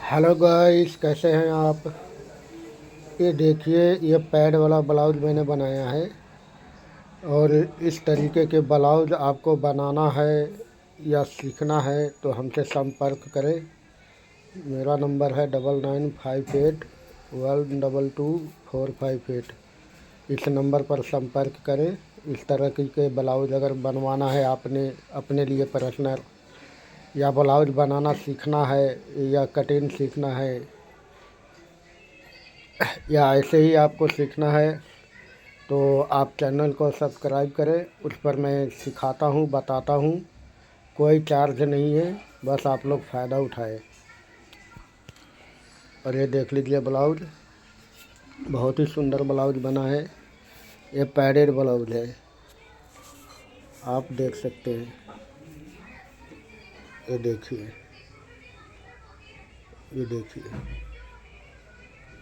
Hello guys, कैसे हैं आप। ये देखिए, ये पैड वाला ब्लाउज मैंने बनाया है। और इस तरीके के ब्लाउज आपको बनाना है या सीखना है तो हमसे संपर्क करें। मेरा नंबर है 9958 122 458। इस नंबर पर संपर्क करें। इस तरह के ब्लाउज अगर बनवाना है आपने अपने लिए पर्सनल, या ब्लाउज बनाना सीखना है, या कटिंग सीखना है, या ऐसे ही आपको सीखना है, तो आप चैनल को सब्सक्राइब करें। उस पर मैं सिखाता हूँ, बताता हूँ। कोई चार्ज नहीं है, बस आप लोग फ़ायदा उठाएं। और ये देख लीजिए ब्लाउज, बहुत ही सुंदर ब्लाउज बना है। ये पैडेड ब्लाउज है, आप देख सकते हैं। ये देखिए, ये देखिए।